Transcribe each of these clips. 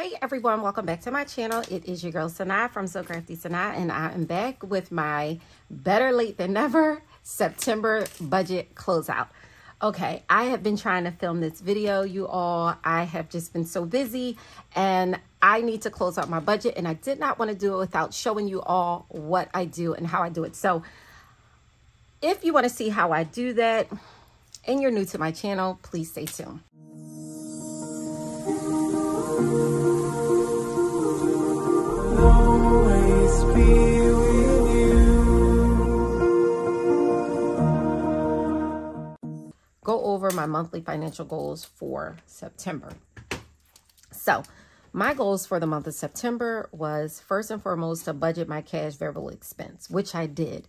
Hey everyone, welcome back to my channel. It is your girl Sanaa from So Crafty Sanaa, and I am back with my better late than never September budget closeout. Okay, I have been trying to film this video, you all. I have just been so busy and I need to close out my budget, and I did not want to do it without showing you all what I do and how I do it. So if you want to see how I do that and you're new to my channel, please stay tuned. Always be with you. Go over my monthly financial goals for September. So my goals for the month of September was first and foremost to budget my cash variable expense, which I did.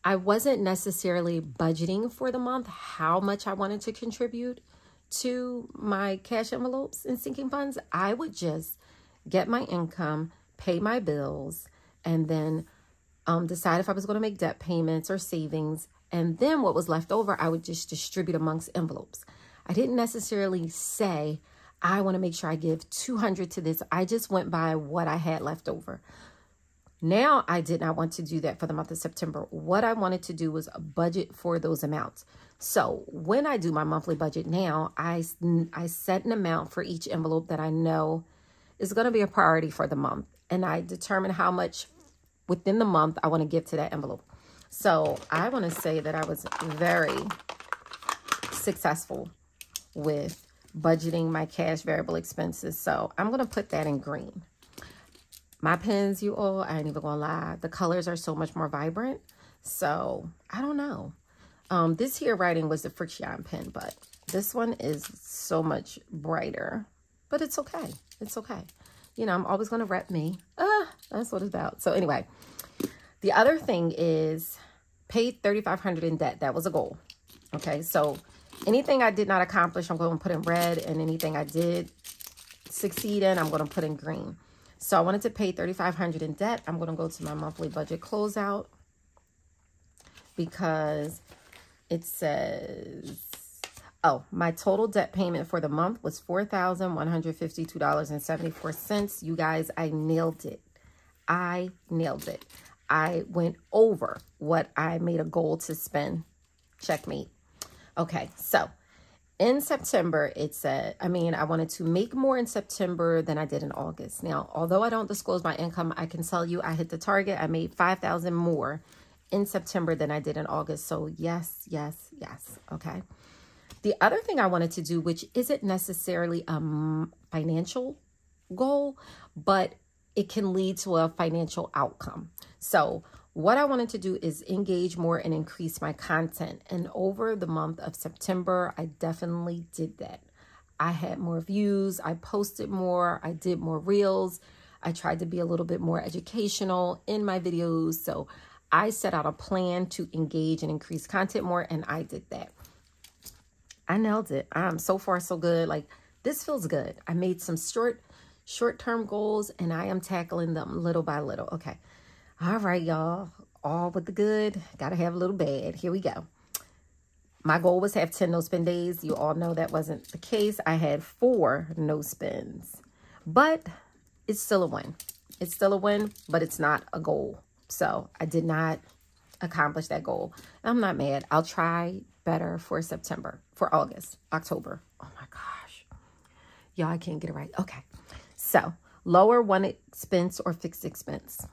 I wasn't necessarily budgeting for the month how much I wanted to contribute to my cash envelopes and sinking funds. I would just get my income, pay my bills, and then decide if I was going to make debt payments or savings. And then what was left over, I would just distribute amongst envelopes. I didn't necessarily say, I want to make sure I give $200 to this. I just went by what I had left over. Now, I did not want to do that for the month of September. What I wanted to do was a budget for those amounts. So when I do my monthly budget now, I set an amount for each envelope that I know is going to be a priority for the month. And I determine how much within the month I want to give to that envelope. So I want to say that I was very successful with budgeting my cash variable expenses. So I'm going to put that in green. My pens, you all, I ain't even going to lie, the colors are so much more vibrant. So I don't know. This here writing was the Friction pen, but this one is so much brighter. But it's okay. It's okay. You know, I'm always going to rep me. That's what it's about. So anyway, the other thing is paid $3,500 in debt. That was a goal. Okay, so anything I did not accomplish, I'm going to put in red, and anything I did succeed in, I'm going to put in green. So I wanted to pay $3,500 in debt. I'm going to go to my monthly budget closeout because it says, oh, my total debt payment for the month was $4,152.74. You guys, I nailed it. I nailed it. I went over what I made a goal to spend. Checkmate. Okay, so in September, it said, I wanted to make more in September than I did in August. Now, although I don't disclose my income, I can tell you I hit the target. I made $5,000 more in September than I did in August. So yes, yes, yes. Okay. The other thing I wanted to do, which isn't necessarily a financial goal, but it can lead to a financial outcome. So what I wanted to do is engage more and increase my content. And over the month of September, I definitely did that. I had more views. I posted more. I did more reels. I tried to be a little bit more educational in my videos. So I set out a plan to engage and increase content more, and I did that. I nailed it. So far, so good. Like, this feels good. I made some short-term goals, and I am tackling them little by little. Okay. All right, y'all. All with the good. Got to have a little bad. Here we go. My goal was to have 10 no-spend days. You all know that wasn't the case. I had 4 no-spends. But it's still a win. It's still a win, but it's not a goal. So I did not accomplish that goal. I'm not mad. I'll try better for September, for August, October. Oh my gosh. Y'all, I can't get it right. Okay. So lower one expense or fixed expense.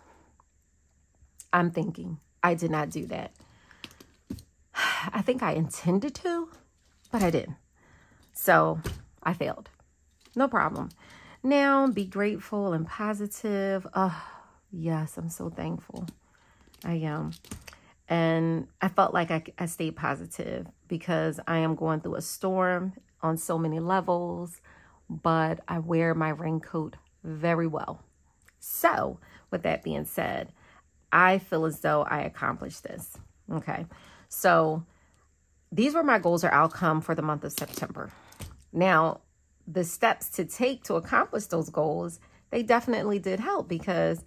I'm thinking I did not do that. I think I intended to, but I didn't. So I failed. No problem. Now be grateful and positive. Oh, yes, I'm so thankful. I am. And I felt like I stayed positive because I am going through a storm on so many levels, but I wear my raincoat very well. So with that being said, I feel as though I accomplished this. Okay. So these were my goals or outcome for the month of September. Now, the steps to take to accomplish those goals, they definitely did help because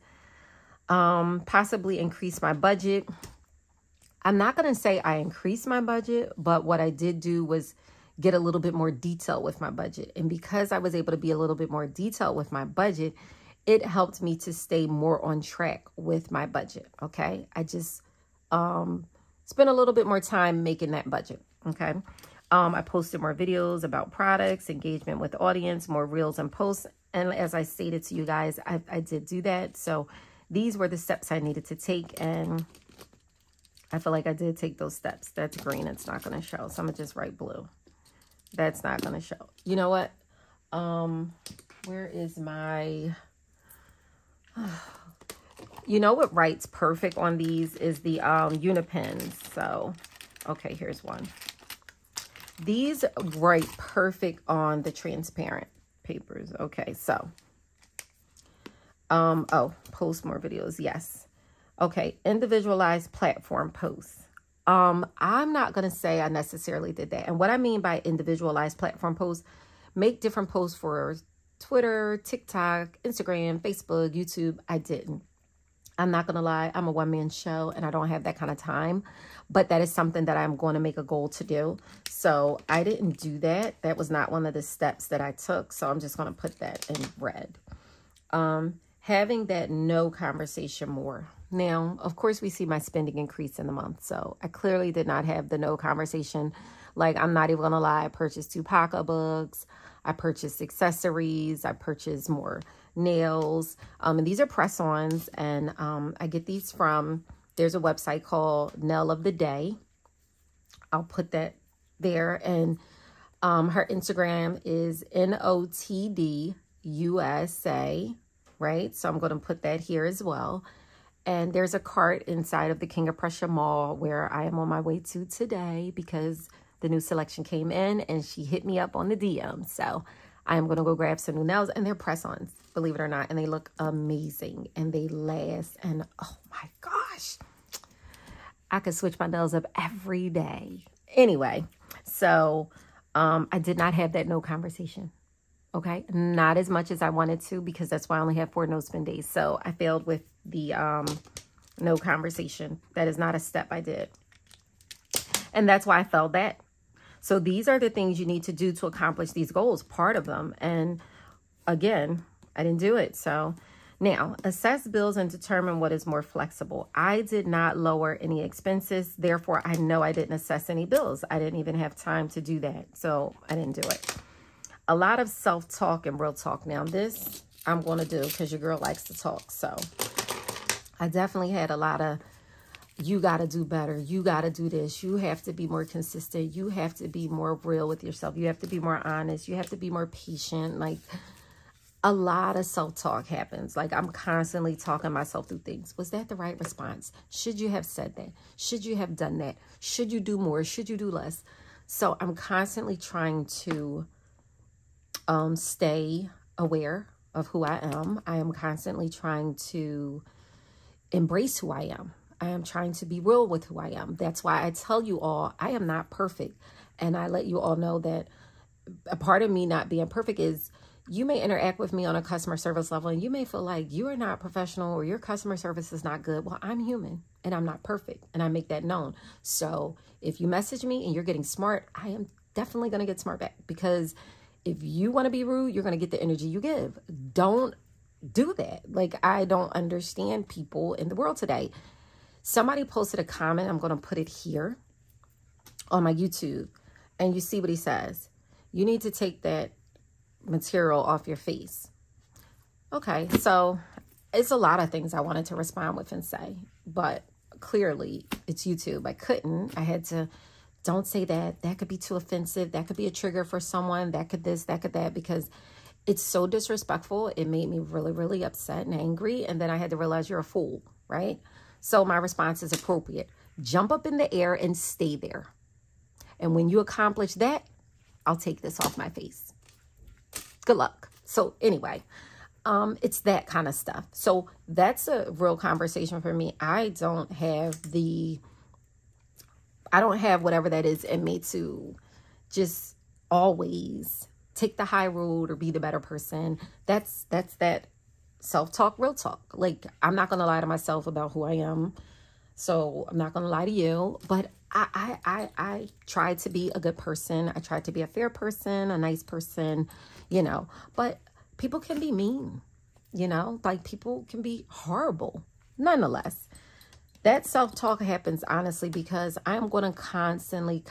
possibly increase my budget. I'm not going to say I increased my budget, but what I did do was get a little bit more detailed with my budget. And because I was able to be a little bit more detailed with my budget, it helped me to stay more on track with my budget. Okay. I just spent a little bit more time making that budget. Okay. I posted more videos about products, engagement with audience, more reels and posts. And as I stated to you guys, I did do that. So these were the steps I needed to take. And I feel like I did take those steps. That's green. It's not going to show. So I'm going to just write blue. That's not going to show. You know what? Where is my... You know what writes perfect on these is the Unipens. So, okay, here's one. These write perfect on the transparent papers. Okay, so, oh, post more videos. Yes. Okay, individualized platform posts. I'm not going to say I necessarily did that. And what I mean by individualized platform posts, make different posts for Twitter, TikTok, Instagram, Facebook, YouTube. I didn't. I'm not going to lie. I'm a one-man show and I don't have that kind of time. But that is something that I'm going to make a goal to do. So I didn't do that. That was not one of the steps that I took. So I'm just going to put that in red. Having that no conversation more. Now, of course, we see my spending increase in the month. So I clearly did not have the no conversation. Like, I'm not even going to lie. I purchased 2 pocketbooks. I purchased accessories. I purchased more nails. And these are press-ons. And I get these from, there's a website called Nail of the Day. I'll put that there. And her Instagram is NOTD USA, right? So I'm going to put that here as well. And there's a cart inside of the King of Prussia Mall where I am on my way to today because the new selection came in and she hit me up on the DM. So I am going to go grab some new nails, and they're press-ons, believe it or not. And they look amazing and they last. And oh my gosh, I could switch my nails up every day. Anyway, so I did not have that no conversation. Okay, not as much as I wanted to because that's why I only have 4 no spend days. So I failed with the no conversation. That is not a step I did. And that's why I failed that. So these are the things you need to do to accomplish these goals, part of them. And again, I didn't do it. So now, assess bills and determine what is more flexible. I did not lower any expenses. Therefore, I know I didn't assess any bills. I didn't even have time to do that. So I didn't do it. A lot of self-talk and real talk. Now, this I'm going to do because your girl likes to talk. So I definitely had a lot of, you got to do better. You got to do this. You have to be more consistent. You have to be more real with yourself. You have to be more honest. You have to be more patient. Like, a lot of self-talk happens. Like, I'm constantly talking myself through things. Was that the right response? Should you have said that? Should you have done that? Should you do more? Should you do less? So I'm constantly trying to stay aware of who I am. I am constantly trying to embrace who I am. I am trying to be real with who I am. That's why I tell you all, I am not perfect. And I let you all know that a part of me not being perfect is you may interact with me on a customer service level and you may feel like you are not professional or your customer service is not good. Well, I'm human and I'm not perfect. And I make that known. So if you message me and you're getting smart, I am definitely going to get smart back, because if you want to be rude, you're going to get the energy you give. Don't do that. Like, I don't understand people in the world today. Somebody posted a comment. I'm going to put it here on my YouTube. And you see what he says. You need to take that material off your face. Okay, so it's a lot of things I wanted to respond with and say. But clearly, it's YouTube. I couldn't. I had to... Don't say that. That could be too offensive. That could be a trigger for someone. That could this, that could that, because it's so disrespectful. It made me really, really upset and angry. And then I had to realize you're a fool, right? So my response is appropriate. Jump up in the air and stay there. And when you accomplish that, I'll take this off my face. Good luck. So anyway, it's that kind of stuff. So that's a real conversation for me. I don't have whatever that is in me to just always take the high road or be the better person. That's that self-talk, real talk. Like, I'm not going to lie to myself about who I am. So I'm not going to lie to you, but I tried to be a good person. I tried to be a fair person, a nice person, you know, but people can be mean, you know, like people can be horrible. Nonetheless, that self-talk happens honestly because I'm going to constantly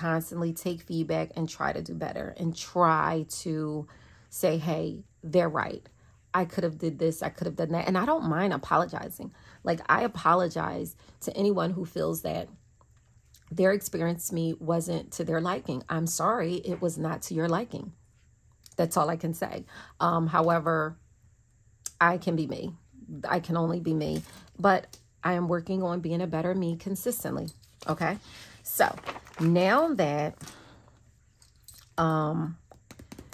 take feedback and try to do better and try to say, hey, they're right. I could have did this. I could have done that. And I don't mind apologizing. Like, I apologize to anyone who feels that their experience with me wasn't to their liking. I'm sorry. It was not to your liking. That's all I can say. However, I can be me. I can only be me. But I am working on being a better me consistently. Okay. So now that,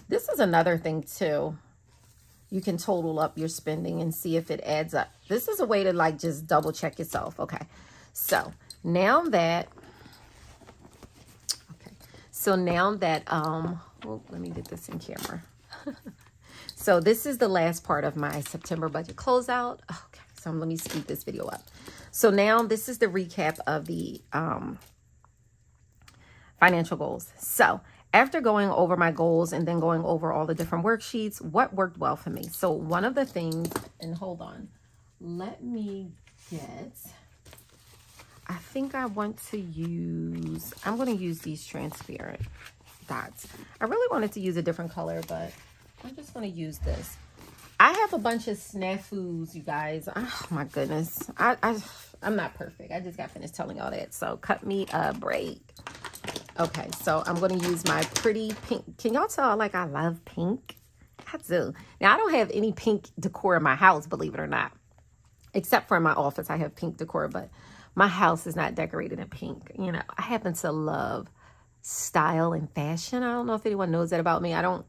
this is another thing too. You can total up your spending and see if it adds up. This is a way to like just double check yourself. Okay. So now that, oh, let me get this in camera. So this is the last part of my September budget closeout. Okay. So let me speed this video up. So now this is the recap of the financial goals. So after going over my goals and then going over all the different worksheets, what worked well for me? So one of the things, and hold on, let me get, I think I want to use, I'm going to use these transparent dots. I really wanted to use a different color, but I'm just going to use this. I have a bunch of snafus, you guys. Oh my goodness. I'm not perfect. I just got finished telling y'all that. So cut me a break. Okay, so I'm going to use my pretty pink. Can y'all tell, like, I love pink? I do. Now, I don't have any pink decor in my house, believe it or not. Except for in my office, I have pink decor, but my house is not decorated in pink. You know, I happen to love style and fashion. I don't know if anyone knows that about me. I don't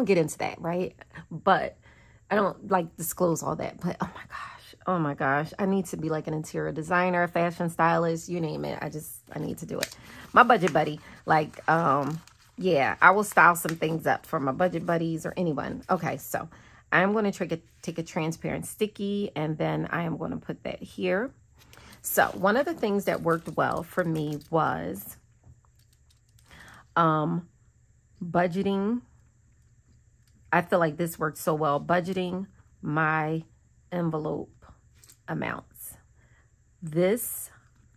get into that, right? But I don't, like, disclose all that. But, oh my gosh, I need to be like an interior designer, fashion stylist, you name it. I need to do it. My budget buddy, like, yeah, I will style some things up for my budget buddies or anyone. Okay, so I'm going to take a transparent sticky, and then I am going to put that here. So one of the things that worked well for me was budgeting. I feel like this worked so well. Budgeting my envelope amounts. This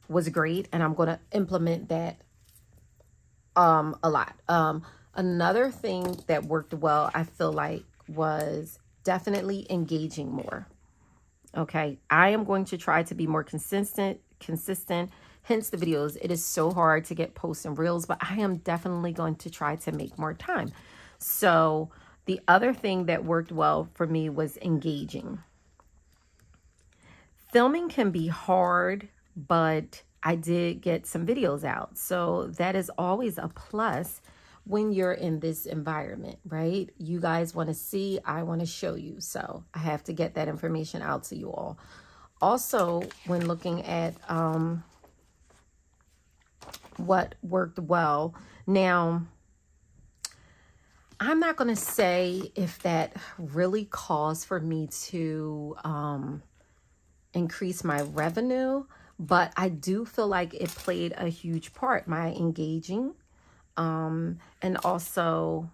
was great, and I'm going to implement that a lot. Another thing that worked well, I feel like, was definitely engaging more. Okay, I am going to try to be more consistent, hence the videos. It is so hard to get posts and reels, but I am definitely going to try to make more time. So the other thing that worked well for me was engaging. Filming can be hard, but I did get some videos out. So that is always a plus when you're in this environment, right? You guys want to see, I want to show you. So I have to get that information out to you all. Also, when looking at what worked well, now, I'm not going to say if that really calls for me to increase my revenue, but I do feel like it played a huge part, my engaging, and also,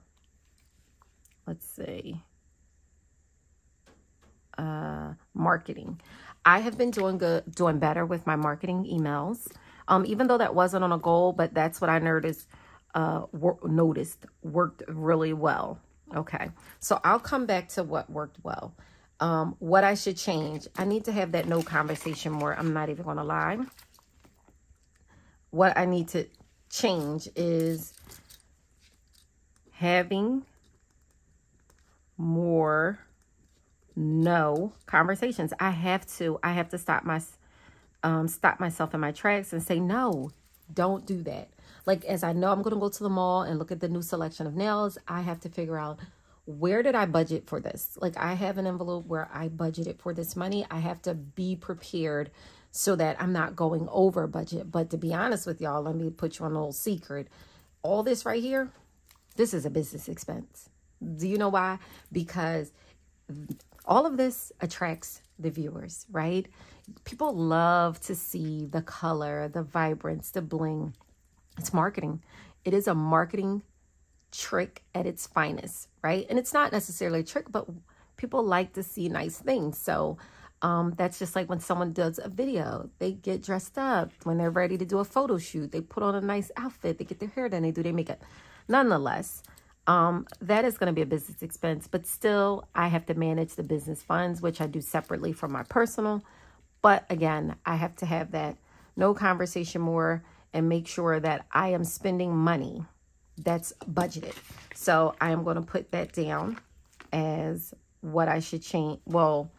let's see, marketing. I have been doing better with my marketing emails, even though that wasn't on a goal, but that's what I noticed worked really well. Okay, so I'll come back to what worked well. What I should change, I need to have that no conversation more. I'm not even going to lie. What I need to change is having more no conversations. I have to stop myself in my tracks and say, no, don't do that. Like, as I know I'm going to go to the mall and look at the new selection of nails, I have to figure out, where did I budget for this? Like, I have an envelope where I budgeted for this money. I have to be prepared so that I'm not going over budget. But to be honest with y'all, let me put you on a little secret. All this right here, this is a business expense. Do you know why? Because all of this attracts the viewers, right? People love to see the color, the vibrance, the bling. It's marketing. It is a marketing trick at its finest, right? And it's not necessarily a trick, but people like to see nice things. So that's just like when someone does a video, they get dressed up. When they're ready to do a photo shoot, they put on a nice outfit, they get their hair done, they do their makeup. Nonetheless, that is going to be a business expense, but still I have to manage the business funds, which I do separately from my personal. But again, I have to have that no conversation more and make sure that I am spending money that's budgeted. So I am going to put that down as what I should change. Well,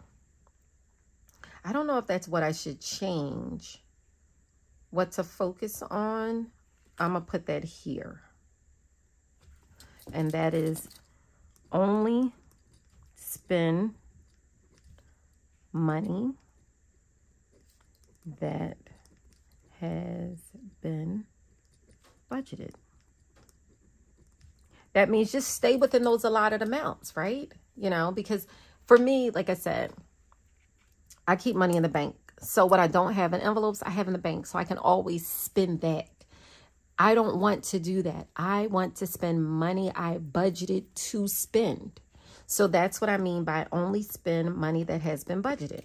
I don't know if that's what I should change. What to focus on, I'm going to put that here. And that is only spend money that has been budgeted. That means just stay within those allotted amounts, right? You know, because for me, like I said, I keep money in the bank. So what I don't have in envelopes, I have in the bank. So I can always spend that. I don't want to do that. I want to spend money I budgeted to spend. So that's what I mean by only spend money that has been budgeted.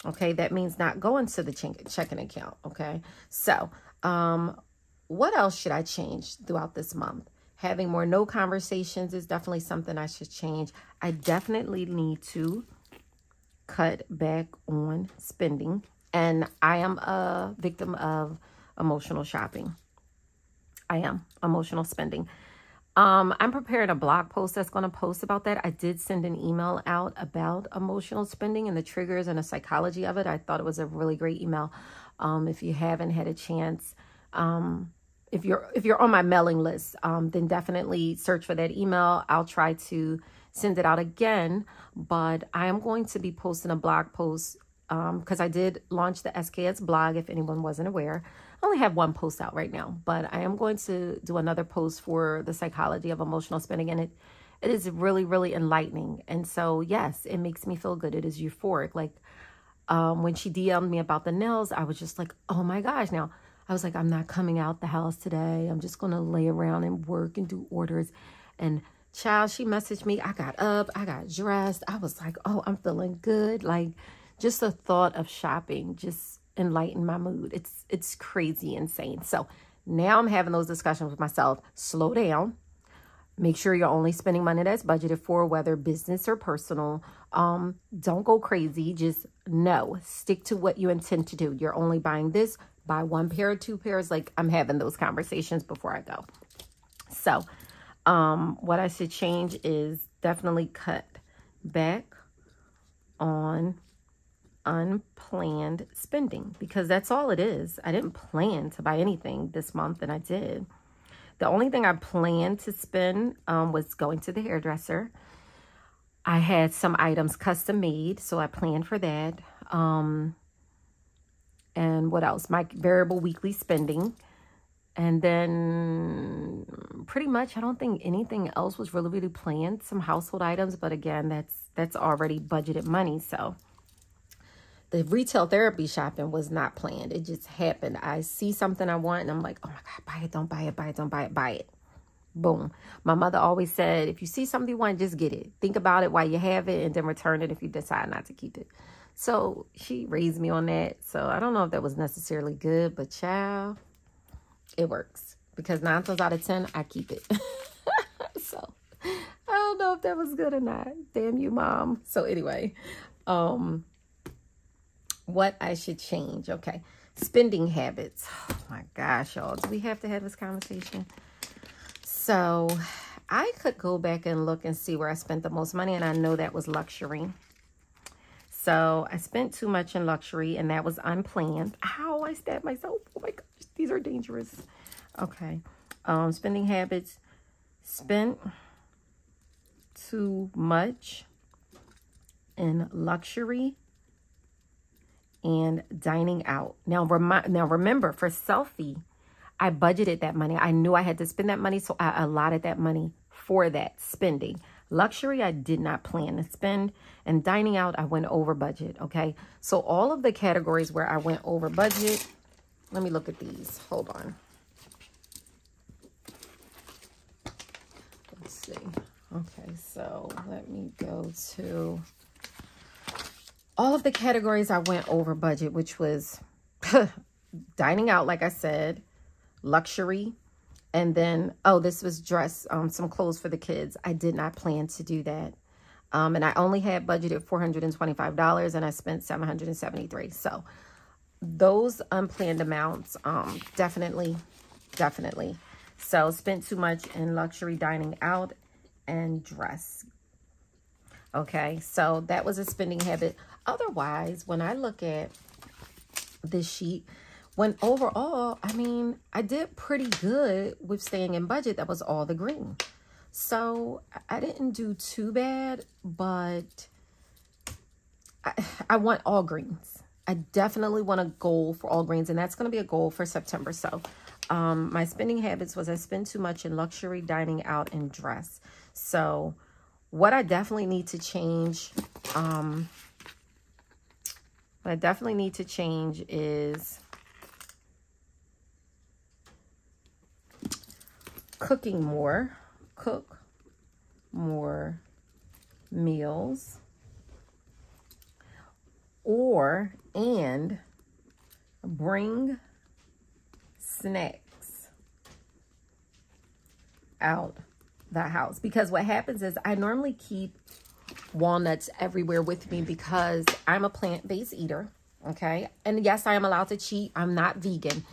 Okay, that means not going to the checking account. Okay, so what else should I change throughout this month? Having more no conversations is definitely something I should change. I definitely need to cut back on spending. And I am a victim of emotional shopping. I am emotional spending. I'm preparing a blog post that's going to post about that. I did send an email out about emotional spending and the triggers and the psychology of it. I thought it was a really great email. If you haven't had a chance, if you're on my mailing list, then definitely search for that email. I'll try to send it out again, but I am going to be posting a blog post because I did launch the SKS blog, if anyone wasn't aware. I only have one post out right now, but I am going to do another post for the psychology of emotional spending, and it is really, really enlightening. And so, yes, it makes me feel good. It is euphoric. Like when she DM'd me about the nails, I was just like, oh my gosh. Now, I was like, I'm not coming out the house today. I'm just going to lay around and work and do orders. And child, she messaged me. I got up. I got dressed. I was like, oh, I'm feeling good. Like just the thought of shopping just enlightened my mood. It's crazy insane. So now I'm having those discussions with myself. Slow down. Make sure you're only spending money that's budgeted for, whether business or personal. Don't go crazy. Just no. Stick to what you intend to do. You're only buying this. Buy one pair or two pairs. Like I'm having those conversations before I go. So what I should change is definitely cut back on unplanned spending, because that's all it is. I didn't plan to buy anything this month, and I did. The only thing I planned to spend was going to the hairdresser. I had some items custom made, so I planned for that. And what else? My variable weekly spending. And then pretty much, I don't think anything else was really planned. Some household items, but again, that's already budgeted money. So the retail therapy shopping was not planned. It just happened. I see something I want and I'm like, oh my God, buy it, don't buy it, buy it, don't buy it, buy it. Boom. My mother always said, if you see something you want, just get it. Think about it while you have it and then return it if you decide not to keep it. So she raised me on that. So I don't know if that was necessarily good, but child, it works. Because 9 times out of 10, I keep it. So I don't know if that was good or not. Damn you, Mom. So anyway, what I should change. Okay. Spending habits. Oh my gosh, y'all. Do we have to have this conversation? So I could go back and look and see where I spent the most money. And I know that was luxury. So I spent too much in luxury and that was unplanned. Ow, I stabbed myself. Oh my gosh, these are dangerous. Okay. Spending habits. Spent too much in luxury and dining out. Now remember, for selfie, I budgeted that money. I knew I had to spend that money, so I allotted that money for that spending. Luxury, I did not plan to spend. And dining out, I went over budget, okay? So all of the categories where I went over budget, let me look at these. Hold on. Let's see. Okay, so let me go to all of the categories I went over budget, which was dining out, like I said, luxury, and then, oh, this was dress, some clothes for the kids. I did not plan to do that. And I only had budgeted $425 and I spent $773. So those unplanned amounts, definitely. So spent too much in luxury, dining out, and dress. Okay, so that was a spending habit. Otherwise, when I look at this sheet, when overall, I mean, I did pretty good with staying in budget. That was all the green. So I didn't do too bad, but I want all greens. I definitely want a goal for all greens, and that's going to be a goal for September. So my spending habits was I spend too much in luxury, dining out, and dress. So what I definitely need to change, is cooking more. Cook more meals, and bring snacks out the house. Because what happens is I normally keep walnuts everywhere with me because I'm a plant-based eater, okay? And yes, I am allowed to cheat. I'm not vegan.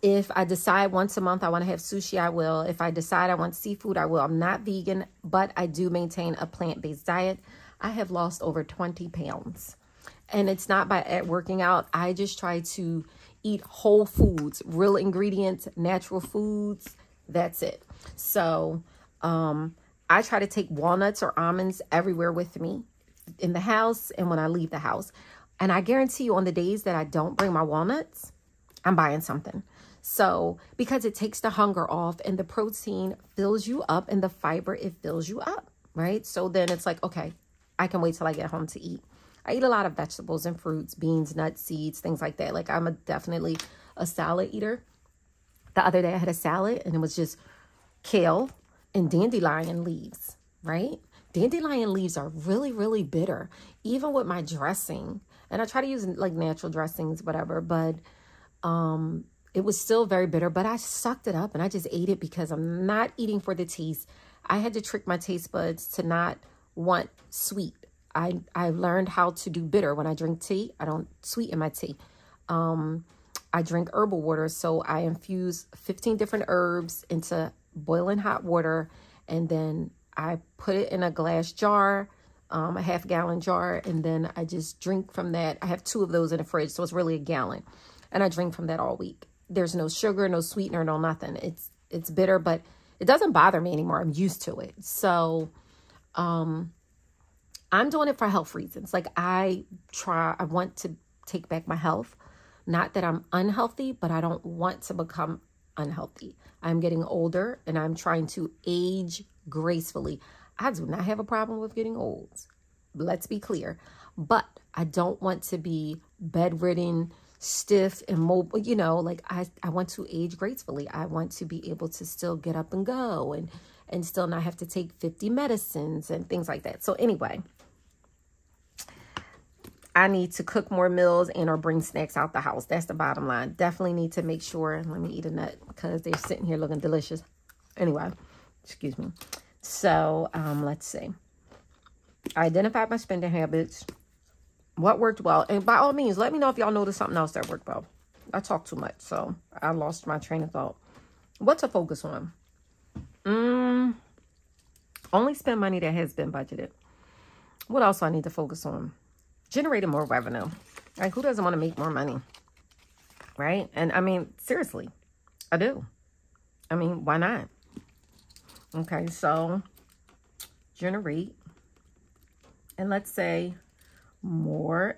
If I decide once a month I want to have sushi, I will. If I decide I want seafood, I will. I'm not vegan, but I do maintain a plant-based diet. I have lost over 20 pounds. And it's not by working out. I just try to eat whole foods, real ingredients, natural foods. That's it. So I try to take walnuts or almonds everywhere with me in the house and when I leave the house. And I guarantee you on the days that I don't bring my walnuts, I'm buying something. So because it takes the hunger off and the protein fills you up and the fiber, it fills you up, right? So then it's like, okay, I can wait till I get home to eat. I eat a lot of vegetables and fruits, beans, nuts, seeds, things like that. Like I'm definitely a salad eater. The other day I had a salad and it was just kale and dandelion leaves, right? Dandelion leaves are really, really bitter, even with my dressing. And I try to use like natural dressings, whatever, but it was still very bitter, but I sucked it up and I just ate it because I'm not eating for the taste. I had to trick my taste buds to not want sweet. I learned how to do bitter. When I drink tea, I don't sweeten my tea. I drink herbal water, so I infuse 15 different herbs into boiling hot water, and then I put it in a glass jar, a half-gallon jar, and then I just drink from that. I have 2 of those in the fridge, so it's really a gallon, and I drink from that all week. There's no sugar, no sweetener, no nothing. It's bitter, but it doesn't bother me anymore. I'm used to it. So I'm doing it for health reasons. Like I want to take back my health. Not that I'm unhealthy, but I don't want to become unhealthy. I'm getting older and I'm trying to age gracefully. I do not have a problem with getting old. Let's be clear. But I don't want to be bedridden, stiff and mobile, you know, like I want to age gracefully. I want to be able to still get up and go and still not have to take 50 medicines and things like that. So anyway, I need to cook more meals and or bring snacks out the house. That's the bottom line. Definitely need to make sure, let me eat a nut because they're sitting here looking delicious. Anyway, excuse me. So let's see. I identified my spending habits. What worked well? And by all means, let me know if y'all noticed something else that worked well. I talk too much, so I lost my train of thought. What to focus on? Only spend money that has been budgeted. What else do I need to focus on? Generating more revenue. Like, who doesn't want to make more money? Right? And I mean, seriously, I do. I mean, why not? Okay, so generate. And let's say more,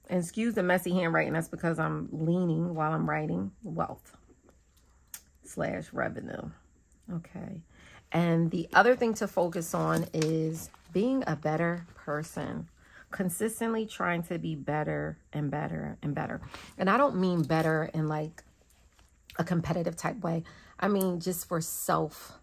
and excuse the messy handwriting, that's because I'm leaning while I'm writing, wealth / revenue. Okay. And the other thing to focus on is being a better person. Consistently trying to be better and better and better. And I don't mean better in like a competitive type way. I mean just for self,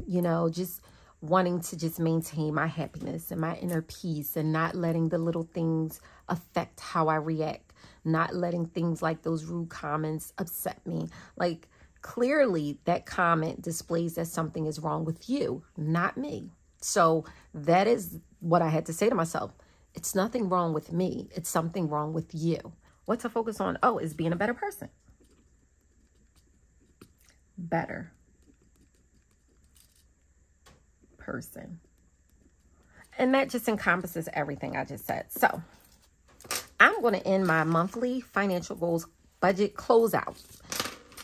you know, just wanting to just maintain my happiness and my inner peace and not letting the little things affect how I react. Not letting things like those rude comments upset me. Like, clearly that comment displays that something is wrong with you, not me. So that is what I had to say to myself. It's nothing wrong with me. It's something wrong with you. What to focus on? Oh, is being a better person. Better person. And that just encompasses everything I just said. So I'm going to end my monthly financial goals budget closeout.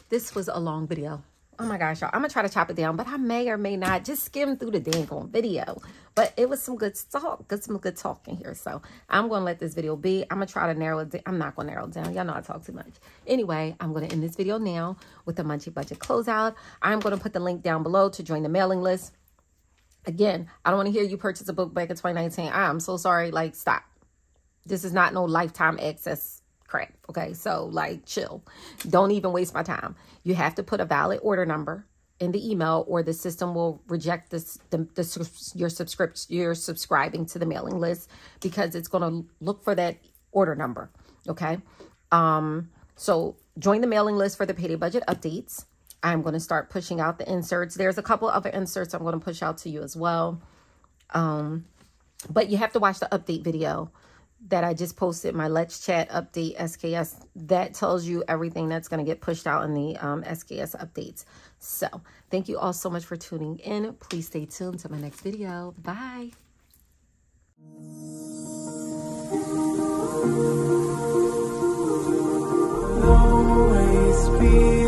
This was a long video. Oh my gosh, y'all. I'm going to try to chop it down, but I may or may not just skim through the dang on video. But it was some good talk, some good talking here. So I'm going to let this video be. I'm going to try to narrow it down. I'm not going to narrow it down. Y'all know I talk too much. Anyway, I'm going to end this video now with the monthly budget closeout. I'm going to put the link down below to join the mailing list. Again, I don't want to hear you purchase a book back in 2019. I'm so sorry. Like, stop. This is not no lifetime access crap. Okay, so like chill. Don't even waste my time. You have to put a valid order number in the email or the system will reject this your subscribing to the mailing list because it's going to look for that order number. Okay, so join the mailing list for the Payday Budget updates. I'm going to start pushing out the inserts. There's a couple other inserts I'm going to push out to you as well. But you have to watch the update video that I just posted, my Let's Chat update SKS. That tells you everything that's going to get pushed out in the SKS updates. So thank you all so much for tuning in. Please stay tuned to my next video. Bye. Always be